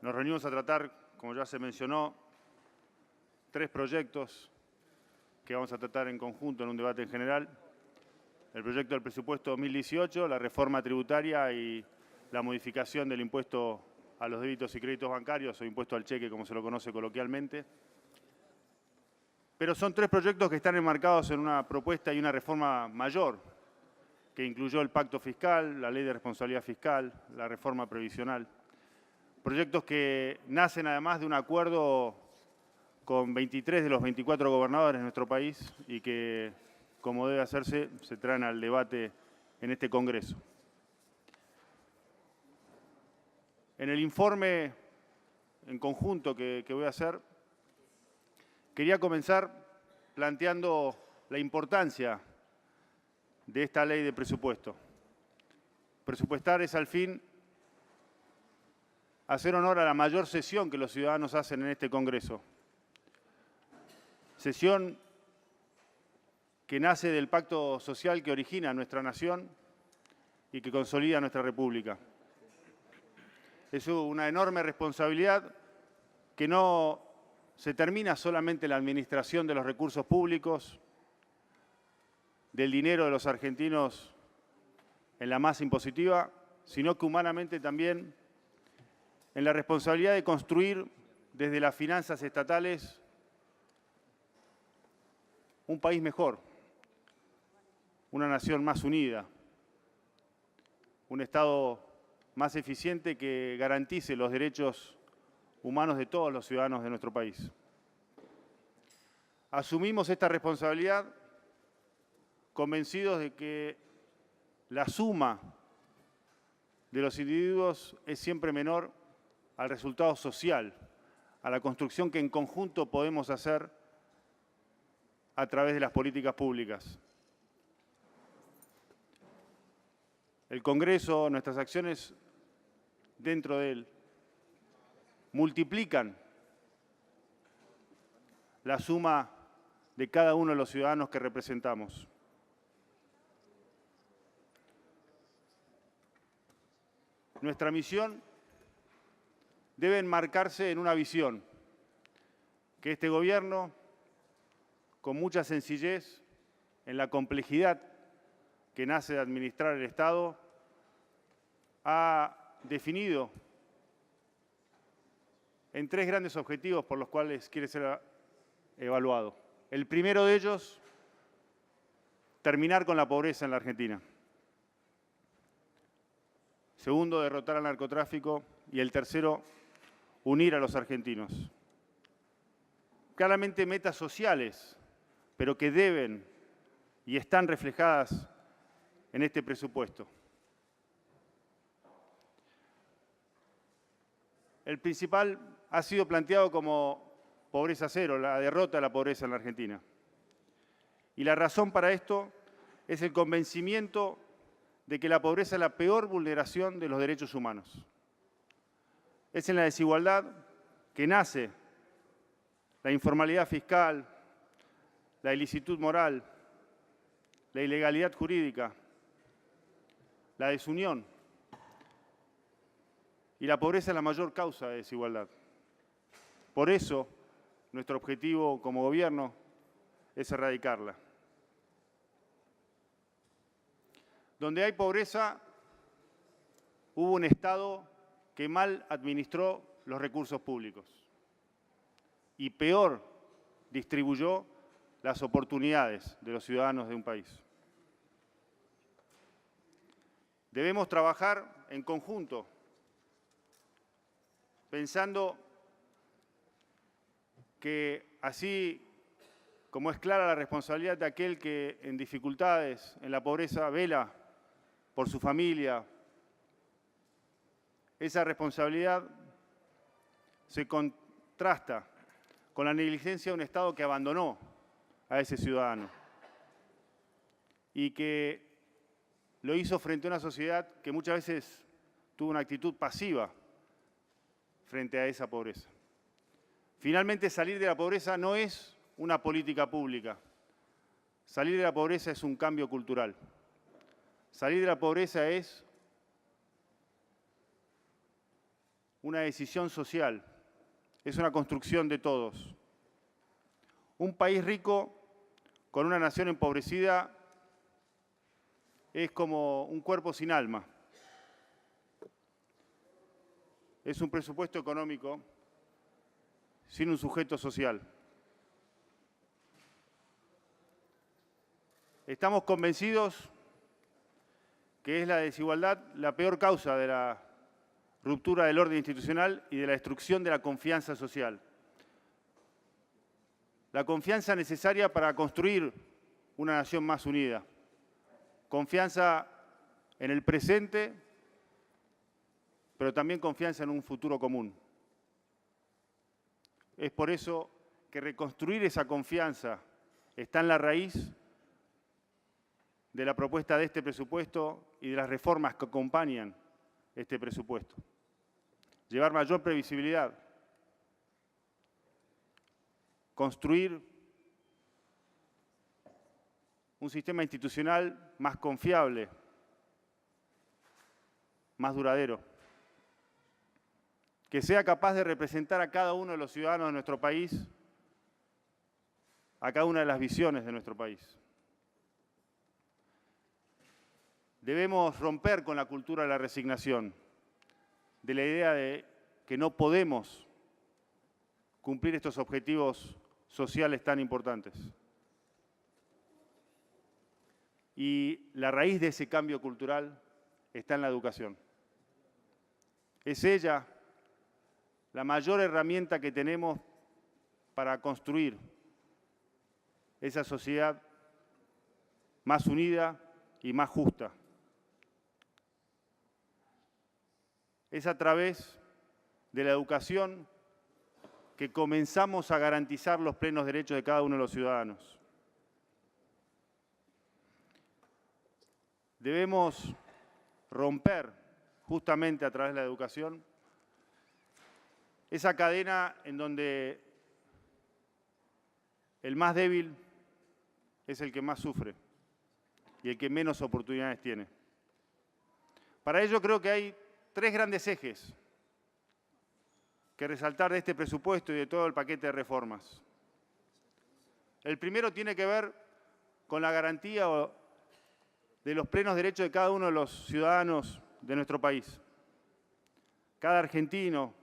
Nos reunimos a tratar, como ya se mencionó, 3 proyectos que vamos a tratar en conjunto en un debate en general. El proyecto del presupuesto 2018, la reforma tributaria y la modificación del impuesto a los débitos y créditos bancarios o impuesto al cheque, como se lo conoce coloquialmente. Pero son 3 proyectos que están enmarcados en una propuesta y una reforma mayor, que incluyó el pacto fiscal, la ley de responsabilidad fiscal, la reforma previsional. Proyectos que nacen además de un acuerdo con 23 de los 24 gobernadores de nuestro país y que, como debe hacerse, se traen al debate en este Congreso. En el informe en conjunto que voy a hacer, quería comenzar planteando la importancia de esta ley de presupuesto. Presupuestar es, al fin, hacer honor a la mayor sesión que los ciudadanos hacen en este Congreso. Sesión que nace del pacto social que origina nuestra nación y que consolida nuestra República. Es una enorme responsabilidad que no se termina solamente en la administración de los recursos públicos, del dinero de los argentinos en la masa impositiva, sino que humanamente también en la responsabilidad de construir desde las finanzas estatales un país mejor, una nación más unida, un Estado más eficiente que garantice los derechos humanos de todos los ciudadanos de nuestro país. Asumimos esta responsabilidad convencidos de que la suma de los individuos es siempre menor al resultado social, a la construcción que en conjunto podemos hacer a través de las políticas públicas. El Congreso, nuestras acciones dentro de él, multiplican la suma de cada uno de los ciudadanos que representamos. Nuestra misión debe enmarcarse en una visión, que este gobierno, con mucha sencillez, en la complejidad que nace de administrar el Estado, ha definido en 3 grandes objetivos por los cuales quiere ser evaluado. El primero de ellos, terminar con la pobreza en la Argentina. Segundo, derrotar al narcotráfico. Y el tercero, unir a los argentinos. Claramente metas sociales, pero que deben y están reflejadas en este presupuesto. El principal ha sido planteado como pobreza cero, la derrota de la pobreza en la Argentina. Y la razón para esto es el convencimiento de que la pobreza es la peor vulneración de los derechos humanos. Es en la desigualdad que nace la informalidad fiscal, la ilicitud moral, la ilegalidad jurídica, la desunión. Y la pobreza es la mayor causa de desigualdad. Por eso, nuestro objetivo como gobierno es erradicarla. Donde hay pobreza, hubo un Estado que mal administró los recursos públicos y peor distribuyó las oportunidades de los ciudadanos de un país. Debemos trabajar en conjunto, pensando que así como es clara la responsabilidad de aquel que en dificultades, en la pobreza, vela por su familia, esa responsabilidad se contrasta con la negligencia de un Estado que abandonó a ese ciudadano y que lo hizo frente a una sociedad que muchas veces tuvo una actitud pasiva frente a esa pobreza. Finalmente, salir de la pobreza no es una política pública. Salir de la pobreza es un cambio cultural. Salir de la pobreza es una decisión social, es una construcción de todos. Un país rico con una nación empobrecida es como un cuerpo sin alma. Es un presupuesto económico sin un sujeto social. Estamos convencidos que es la desigualdad la peor causa de la ruptura del orden institucional y de la destrucción de la confianza social. La confianza necesaria para construir una nación más unida. Confianza en el presente, pero también confianza en un futuro común. Es por eso que reconstruir esa confianza está en la raíz de la propuesta de este presupuesto y de las reformas que acompañan este presupuesto. Llevar mayor previsibilidad, construir un sistema institucional más confiable, más duradero, que sea capaz de representar a cada uno de los ciudadanos de nuestro país, a cada una de las visiones de nuestro país. Debemos romper con la cultura de la resignación, de la idea de que no podemos cumplir estos objetivos sociales tan importantes. Y la raíz de ese cambio cultural está en la educación. Es ella la mayor herramienta que tenemos para construir esa sociedad más unida y más justa. Es a través de la educación que comenzamos a garantizar los plenos derechos de cada uno de los ciudadanos. Debemos romper, justamente a través de la educación, esa cadena en donde el más débil es el que más sufre y el que menos oportunidades tiene. Para ello creo que hay tres grandes ejes que resaltar de este presupuesto y de todo el paquete de reformas. El primero tiene que ver con la garantía de los plenos derechos de cada uno de los ciudadanos de nuestro país. Cada argentino,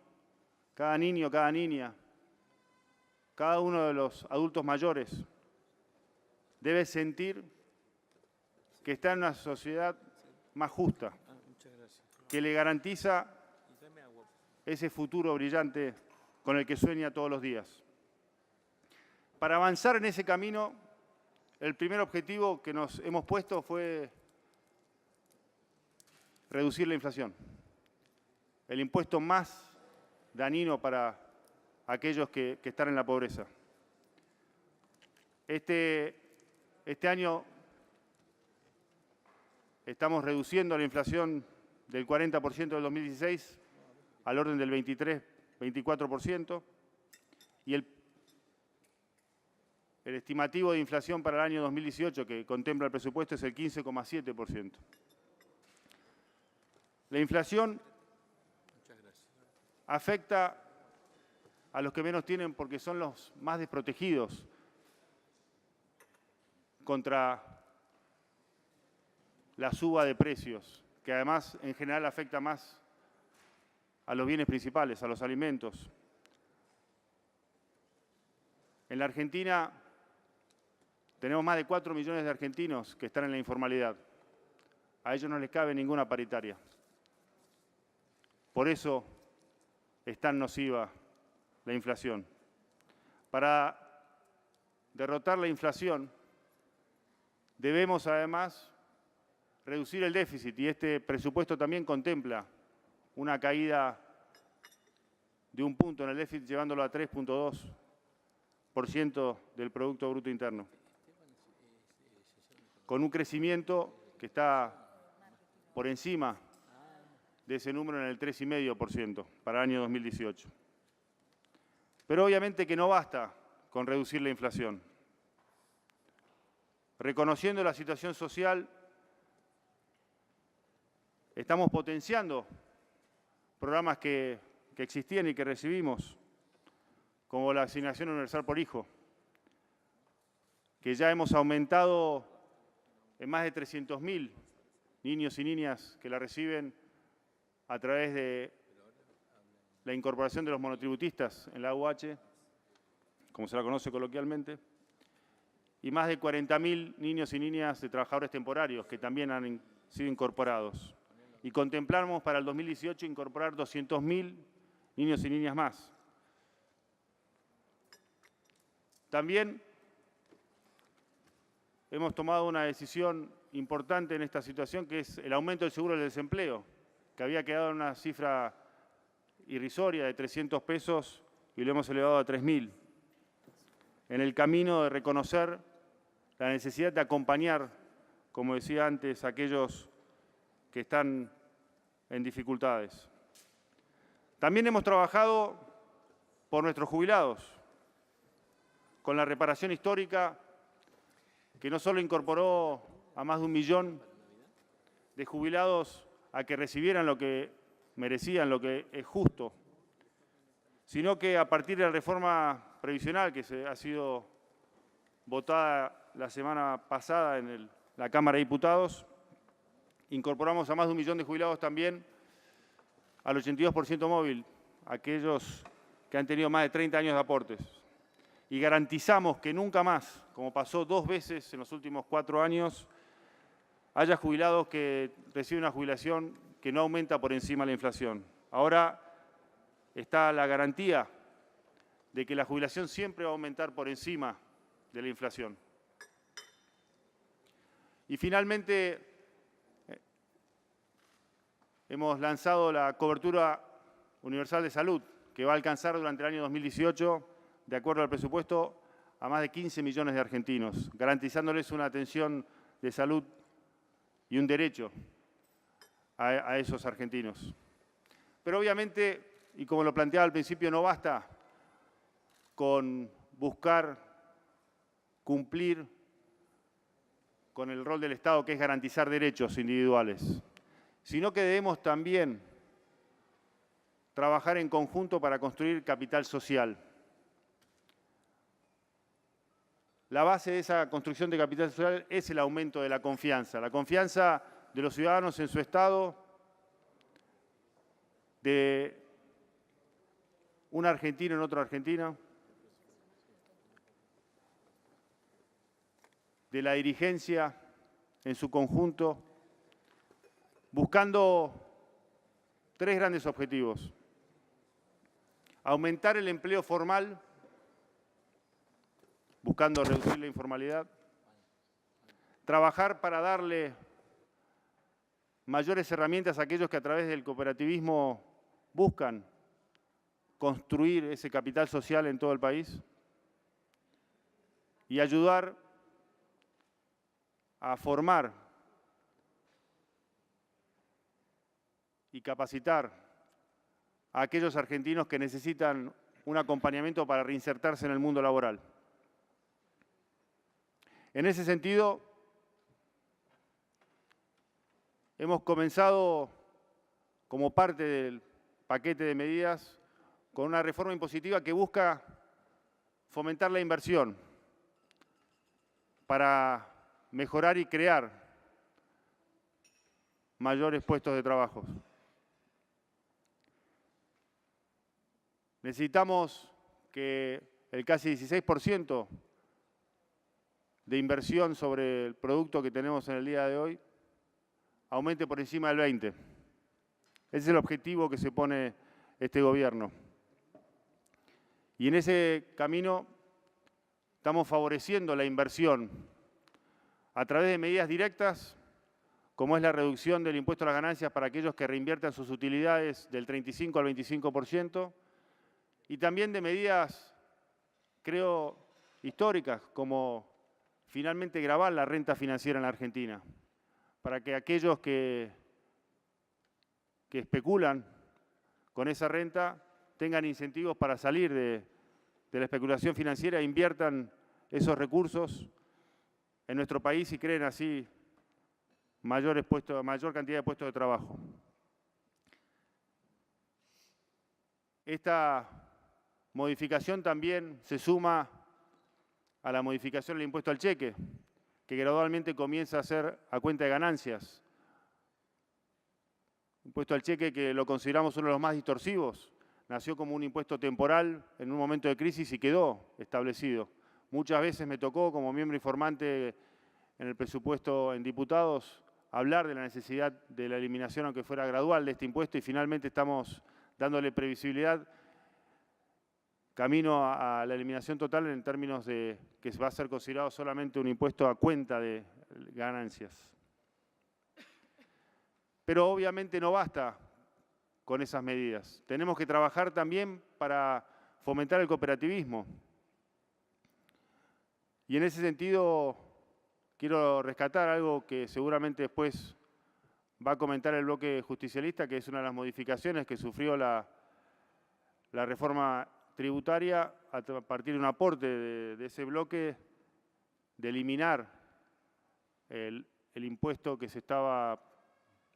cada niño, cada niña, cada uno de los adultos mayores debe sentir que está en una sociedad más justa, que le garantiza ese futuro brillante con el que sueña todos los días. Para avanzar en ese camino, el primer objetivo que nos hemos puesto fue reducir la inflación. El impuesto más dañino para aquellos que están en la pobreza. Este año estamos reduciendo la inflación del 40% del 2016 al orden del 23-24%, y el estimativo de inflación para el año 2018 que contempla el presupuesto es el 15,7%. La inflación afecta a los que menos tienen porque son los más desprotegidos contra la suba de precios, que además en general afecta más a los bienes principales, a los alimentos. En la Argentina tenemos más de 4 millones de argentinos que están en la informalidad. A ellos no les cabe ninguna paritaria. Por eso es tan nociva la inflación. Para derrotar la inflación, debemos además reducir el déficit, y este presupuesto también contempla una caída de 1 punto en el déficit, llevándolo a 3,2% del Producto Bruto Interno, con un crecimiento que está por encima de ese número en el 3,5% para el año 2018. Pero obviamente que no basta con reducir la inflación. Reconociendo la situación social, estamos potenciando programas que que existían y que recibimos, como la asignación universal por hijo, que ya hemos aumentado en más de 300.000 niños y niñas que la reciben a través de la incorporación de los monotributistas en la AUH, como se la conoce coloquialmente, y más de 40.000 niños y niñas de trabajadores temporarios que también han sido incorporados. Y contemplamos para el 2018 incorporar 200.000 niños y niñas más. También hemos tomado una decisión importante en esta situación, que es el aumento del seguro del desempleo, que había quedado en una cifra irrisoria de 300 pesos y lo hemos elevado a 3.000, en el camino de reconocer la necesidad de acompañar, como decía antes, a aquellos que están en dificultades. También hemos trabajado por nuestros jubilados, con la reparación histórica que no solo incorporó a más de 1 millón de jubilados a que recibieran lo que merecían, lo que es justo, sino que a partir de la reforma previsional que ha sido votada la semana pasada en la Cámara de Diputados, incorporamos a más de 1 millón de jubilados también al 82% móvil, aquellos que han tenido más de 30 años de aportes. Y garantizamos que nunca más, como pasó 2 veces en los últimos 4 años, haya jubilados que reciben una jubilación que no aumenta por encima de la inflación. Ahora está la garantía de que la jubilación siempre va a aumentar por encima de la inflación. Y finalmente, hemos lanzado la cobertura universal de salud, que va a alcanzar durante el año 2018, de acuerdo al presupuesto, a más de 15 millones de argentinos, garantizándoles una atención de salud y un derecho a esos argentinos. Pero obviamente, y como lo planteaba al principio, no basta con buscar cumplir con el rol del Estado, que es garantizar derechos individuales, sino que debemos también trabajar en conjunto para construir capital social. La base de esa construcción de capital social es el aumento de la confianza de los ciudadanos en su Estado, de un argentino en otro argentino, de la dirigencia en su conjunto, buscando 3 grandes objetivos. Aumentar el empleo formal, buscando reducir la informalidad. Trabajar para darle mayores herramientas a aquellos que a través del cooperativismo buscan construir ese capital social en todo el país. Y ayudar a formar y capacitar a aquellos argentinos que necesitan un acompañamiento para reinsertarse en el mundo laboral. En ese sentido, hemos comenzado, como parte del paquete de medidas, con una reforma impositiva que busca fomentar la inversión para mejorar y crear mayores puestos de trabajo. Necesitamos que el casi 16% de inversión sobre el producto que tenemos en el día de hoy aumente por encima del 20%. Ese es el objetivo que se pone este gobierno. Y en ese camino estamos favoreciendo la inversión a través de medidas directas, como es la reducción del impuesto a las ganancias para aquellos que reinviertan sus utilidades del 35 al 25%, y también de medidas, creo, históricas, como finalmente gravar la renta financiera en la Argentina, para que aquellos que especulan con esa renta tengan incentivos para salir de la especulación financiera e inviertan esos recursos en nuestro país y creen así mayor cantidad de puestos de trabajo. Esta modificación también se suma a la modificación del impuesto al cheque, que gradualmente comienza a ser a cuenta de ganancias. Impuesto al cheque que lo consideramos uno de los más distorsivos. Nació como un impuesto temporal en un momento de crisis y quedó establecido. Muchas veces me tocó, como miembro informante en el presupuesto en diputados, hablar de la necesidad de la eliminación, aunque fuera gradual, de este impuesto, y finalmente estamos dándole previsibilidad camino a la eliminación total en términos de que va a ser considerado solamente un impuesto a cuenta de ganancias. Pero obviamente no basta con esas medidas. Tenemos que trabajar también para fomentar el cooperativismo. Y en ese sentido quiero rescatar algo que seguramente después va a comentar el bloque justicialista, que es una de las modificaciones que sufrió la reforma tributaria a partir de un aporte de ese bloque, de eliminar el impuesto que se estaba,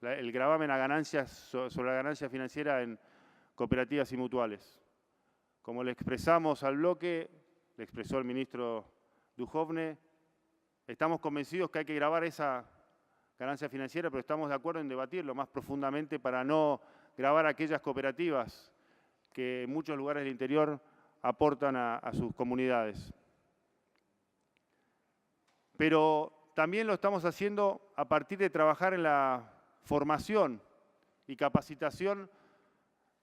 el gravamen a ganancias sobre la ganancia financiera en cooperativas y mutuales. Como le expresamos al bloque, le expresó el ministro Duhovne, estamos convencidos que hay que gravar esa ganancia financiera, pero estamos de acuerdo en debatirlo más profundamente para no gravar aquellas cooperativas que en muchos lugares del interior aportan a sus comunidades. Pero también lo estamos haciendo a partir de trabajar en la formación y capacitación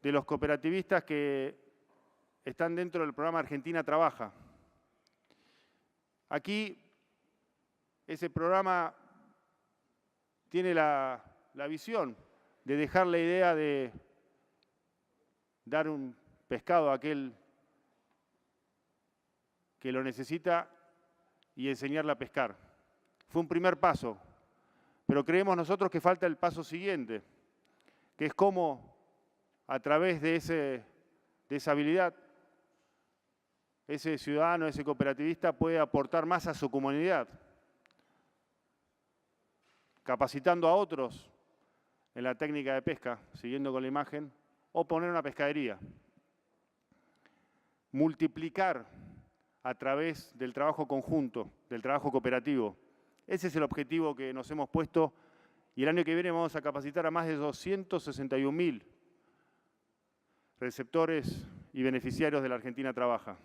de los cooperativistas que están dentro del programa Argentina Trabaja. Aquí ese programa tiene la visión de dejar la idea de dar un pescado a aquel que lo necesita y enseñarle a pescar. Fue un primer paso, pero creemos nosotros que falta el paso siguiente, que es cómo a través de esa habilidad, ese ciudadano, ese cooperativista puede aportar más a su comunidad, capacitando a otros en la técnica de pesca, siguiendo con la imagen, o poner una pescadería. Multiplicar a través del trabajo conjunto, del trabajo cooperativo. Ese es el objetivo que nos hemos puesto y el año que viene vamos a capacitar a más de 261.000 receptores y beneficiarios de la Argentina Trabaja.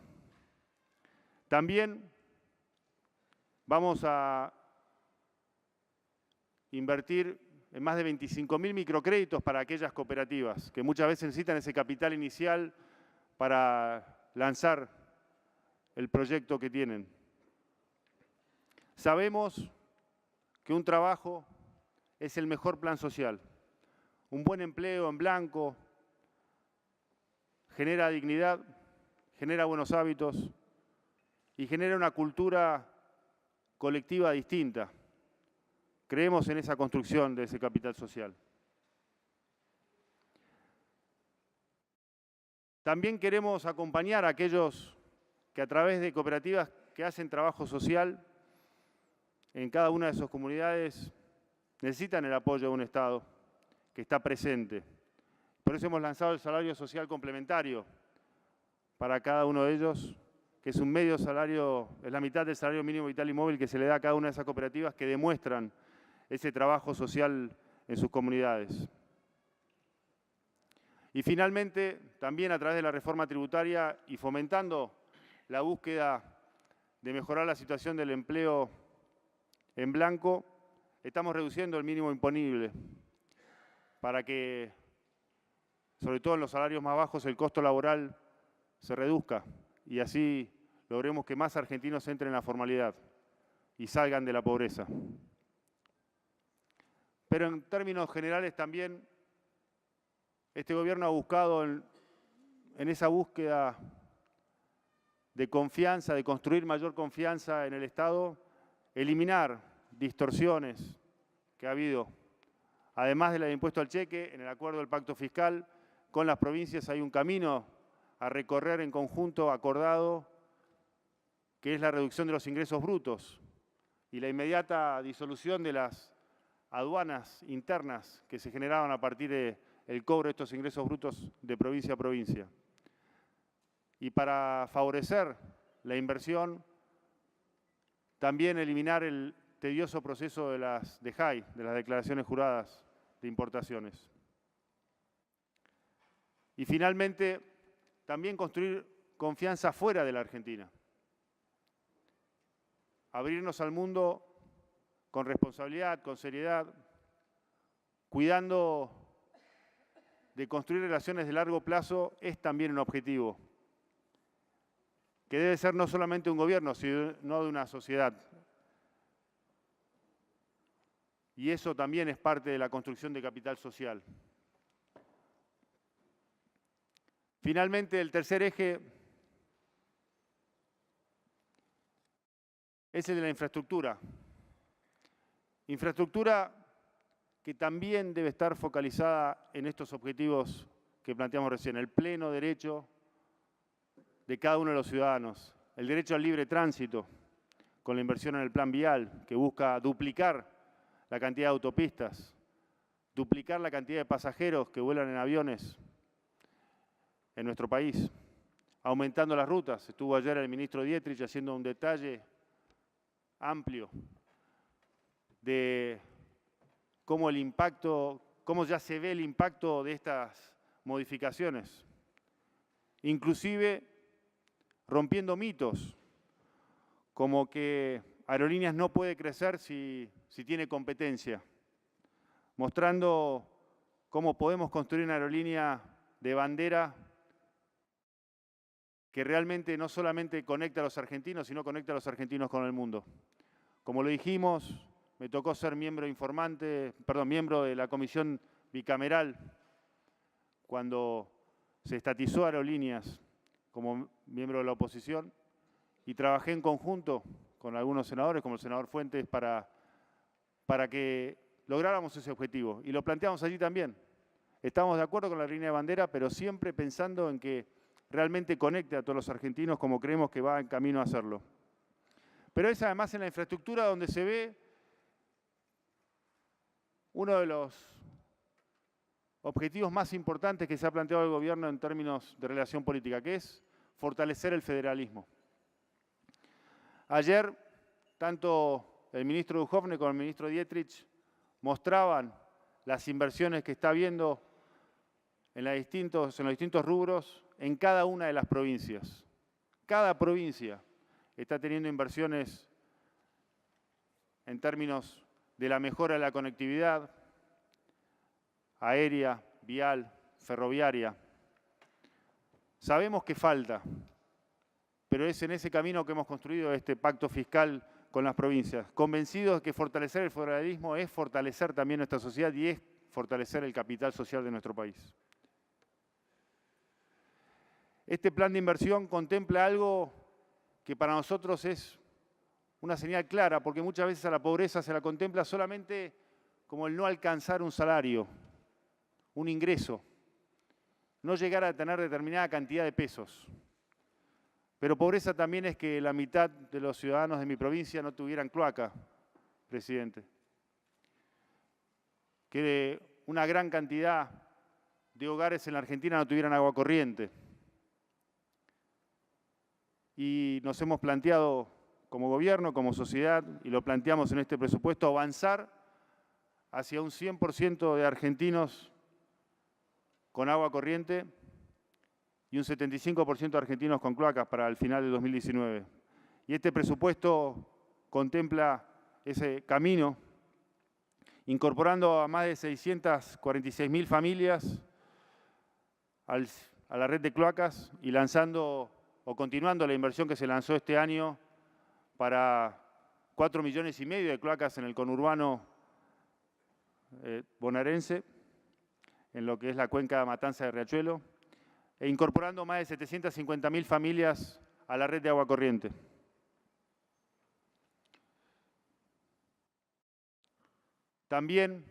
También vamos a invertir en más de 25.000 microcréditos para aquellas cooperativas que muchas veces necesitan ese capital inicial para lanzar el proyecto que tienen. Sabemos que un trabajo es el mejor plan social. Un buen empleo en blanco genera dignidad, genera buenos hábitos y genera una cultura colectiva distinta. Creemos en esa construcción de ese capital social. También queremos acompañar a aquellos que a través de cooperativas que hacen trabajo social en cada una de sus comunidades necesitan el apoyo de un Estado que está presente. Por eso hemos lanzado el salario social complementario para cada uno de ellos, que es un medio salario, es la mitad del salario mínimo vital y móvil que se le da a cada una de esas cooperativas que demuestran ese trabajo social en sus comunidades. Y finalmente, también a través de la reforma tributaria y fomentando la búsqueda de mejorar la situación del empleo en blanco, estamos reduciendo el mínimo imponible para que, sobre todo en los salarios más bajos, el costo laboral se reduzca y así logremos que más argentinos entren en la formalidad y salgan de la pobreza. Pero en términos generales también, este gobierno ha buscado en esa búsqueda de confianza, de construir mayor confianza en el Estado, eliminar distorsiones que ha habido. Además de la del impuesto al cheque, en el acuerdo del pacto fiscal con las provincias hay un camino a recorrer en conjunto acordado, que es la reducción de los ingresos brutos y la inmediata disolución de las aduanas internas que se generaban a partir del cobro de estos ingresos brutos de provincia a provincia. Y para favorecer la inversión, también eliminar el tedioso proceso de las DEJAI, de las declaraciones juradas de importaciones. Y finalmente, también construir confianza fuera de la Argentina. Abrirnos al mundo con responsabilidad, con seriedad, cuidando de construir relaciones de largo plazo, es también un objetivo que debe ser no solamente un gobierno, sino de una sociedad. Y eso también es parte de la construcción de capital social. Finalmente, el tercer eje es el de la infraestructura. Infraestructura que también debe estar focalizada en estos objetivos que planteamos recién, el pleno derecho de cada uno de los ciudadanos, el derecho al libre tránsito, con la inversión en el plan vial, que busca duplicar la cantidad de autopistas, duplicar la cantidad de pasajeros que vuelan en aviones en nuestro país, aumentando las rutas. Estuvo ayer el ministro Dietrich haciendo un detalle amplio de cómo ya se ve el impacto de estas modificaciones, inclusive rompiendo mitos, como que Aerolíneas no puede crecer si tiene competencia, mostrando cómo podemos construir una aerolínea de bandera que realmente no solamente conecta a los argentinos, sino conecta a los argentinos con el mundo. Como lo dijimos, me tocó ser miembro de la comisión bicameral cuando se estatizó Aerolíneas como miembro de la oposición y trabajé en conjunto con algunos senadores, como el senador Fuentes, para que lográramos ese objetivo. Y lo planteamos allí también. Estamos de acuerdo con la línea de bandera, pero siempre pensando en que realmente conecte a todos los argentinos como creemos que va en camino a hacerlo. Pero es además en la infraestructura donde se ve uno de los objetivos más importantes que se ha planteado el gobierno en términos de relación política, que es fortalecer el federalismo. Ayer, tanto el ministro Duhovne como el ministro Dietrich mostraban las inversiones que está habiendo en los distintos rubros en cada una de las provincias. Cada provincia está teniendo inversiones en términos de la mejora de la conectividad aérea, vial, ferroviaria. Sabemos que falta, pero es en ese camino que hemos construido este pacto fiscal con las provincias, convencidos de que fortalecer el federalismo es fortalecer también nuestra sociedad y es fortalecer el capital social de nuestro país. Este plan de inversión contempla algo que para nosotros es una señal clara, porque muchas veces a la pobreza se la contempla solamente como el no alcanzar un salario, un ingreso, no llegar a tener determinada cantidad de pesos. Pero pobreza también es que la mitad de los ciudadanos de mi provincia no tuvieran cloaca, presidente. Que una gran cantidad de hogares en la Argentina no tuvieran agua corriente. Y nos hemos planteado como gobierno, como sociedad, y lo planteamos en este presupuesto, avanzar hacia un 100% de argentinos con agua corriente y un 75% de argentinos con cloacas para el final de 2019. Y este presupuesto contempla ese camino, incorporando a más de 646.000 familias a la red de cloacas y lanzando o continuando la inversión que se lanzó este año para 4,5 millones de cloacas en el conurbano bonaerense, en lo que es la cuenca Matanza de Riachuelo, e incorporando más de 750.000 familias a la red de agua corriente. También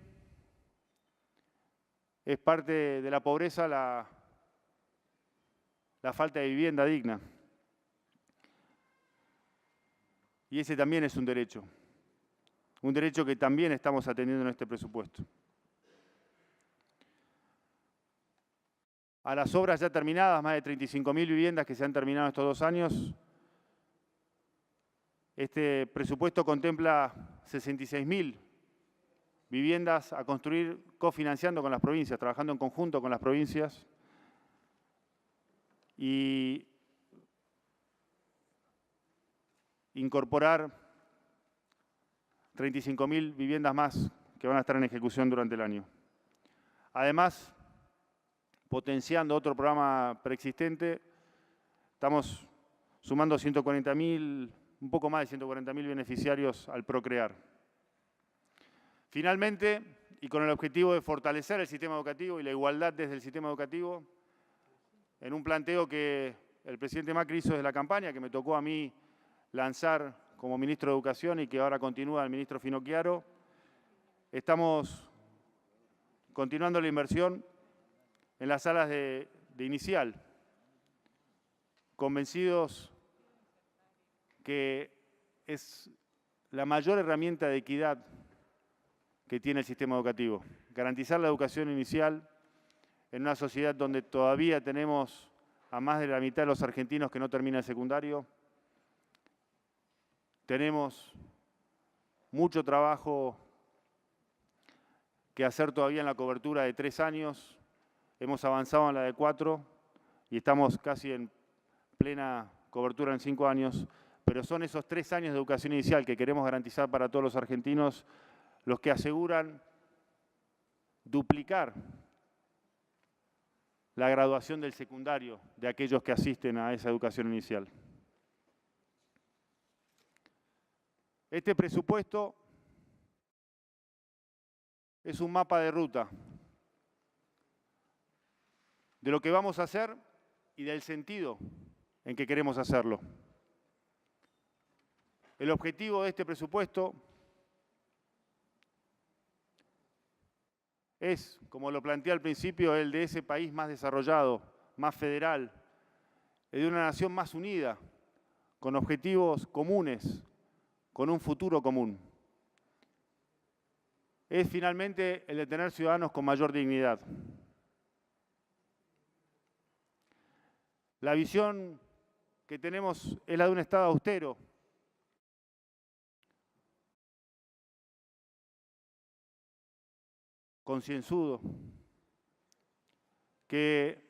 es parte de la pobreza la falta de vivienda digna. Y ese también es un derecho que también estamos atendiendo en este presupuesto. a las obras ya terminadas, más de 35.000 viviendas que se han terminado estos 2 años. Este presupuesto contempla 66.000 viviendas a construir cofinanciando con las provincias, trabajando en conjunto con las provincias. Y incorporar 35.000 viviendas más que van a estar en ejecución durante el año. Además, potenciando otro programa preexistente, estamos sumando 140.000, un poco más de 140.000 beneficiarios al Procrear. Finalmente, y con el objetivo de fortalecer el sistema educativo y la igualdad desde el sistema educativo, en un planteo que el presidente Macri hizo desde la campaña, que me tocó a mí lanzar como ministro de Educación y que ahora continúa el ministro Finocchiaro, estamos continuando la inversión en las salas de inicial, convencidos que es la mayor herramienta de equidad que tiene el sistema educativo. Garantizar la educación inicial en una sociedad donde todavía tenemos a más de la mitad de los argentinos que no terminan el secundario. Tenemos mucho trabajo que hacer todavía en la cobertura de 3 años. Hemos avanzado en la de 4 y estamos casi en plena cobertura en 5 años. Pero son esos 3 años de educación inicial que queremos garantizar para todos los argentinos los que aseguran duplicar la graduación del secundario de aquellos que asisten a esa educación inicial. Este presupuesto es un mapa de ruta de lo que vamos a hacer y del sentido en que queremos hacerlo. El objetivo de este presupuesto es, como lo planteé al principio, el de ese país más desarrollado, más federal, el de una nación más unida, con objetivos comunes, con un futuro común. Es finalmente el de tener ciudadanos con mayor dignidad. La visión que tenemos es la de un Estado austero, concienzudo, que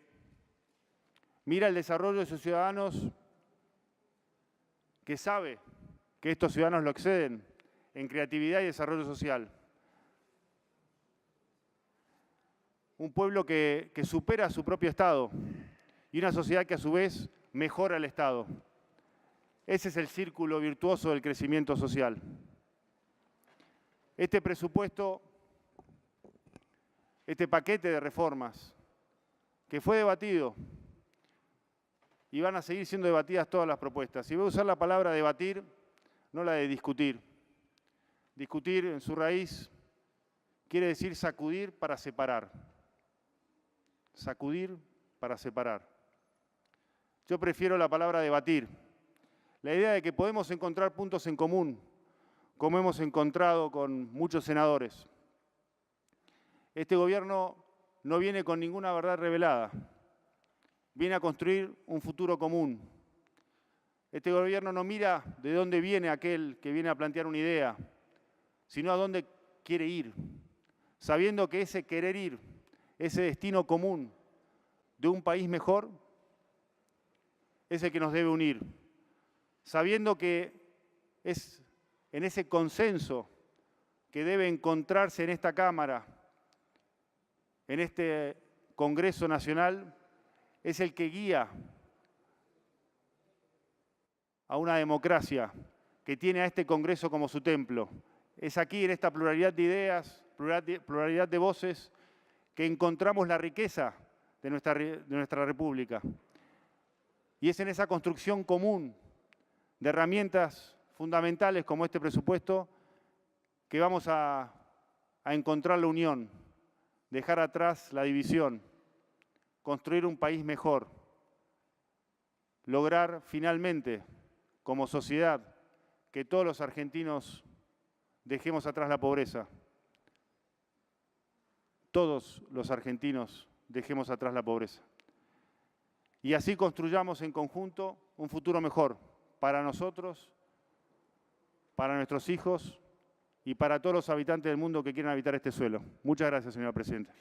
mira el desarrollo de sus ciudadanos, que sabe que estos ciudadanos lo exceden en creatividad y desarrollo social. Un pueblo que supera su propio Estado y una sociedad que a su vez mejora el Estado. Ese es el círculo virtuoso del crecimiento social. Este presupuesto, este paquete de reformas que fue debatido y van a seguir siendo debatidas todas las propuestas. Y voy a usar la palabra debatir, no la de discutir. Discutir en su raíz quiere decir sacudir para separar. Sacudir para separar. Yo prefiero la palabra debatir. La idea de que podemos encontrar puntos en común, como hemos encontrado con muchos senadores. Este gobierno no viene con ninguna verdad revelada. Viene a construir un futuro común. Este gobierno no mira de dónde viene aquel que viene a plantear una idea, sino a dónde quiere ir, sabiendo que ese querer ir, ese destino común de un país mejor, es el que nos debe unir, sabiendo que es en ese consenso que debe encontrarse en esta Cámara, en este Congreso Nacional, es el que guía a una democracia que tiene a este Congreso como su templo. Es aquí, en esta pluralidad de ideas, pluralidad de voces, que encontramos la riqueza de nuestra República. Y es en esa construcción común de herramientas fundamentales como este presupuesto que vamos a encontrar la unión, dejar atrás la división, construir un país mejor, lograr finalmente, como sociedad, que todos los argentinos dejemos atrás la pobreza. Todos los argentinos dejemos atrás la pobreza. y así construyamos en conjunto un futuro mejor para nosotros, para nuestros hijos y para todos los habitantes del mundo que quieran habitar este suelo. Muchas gracias, señora presidenta.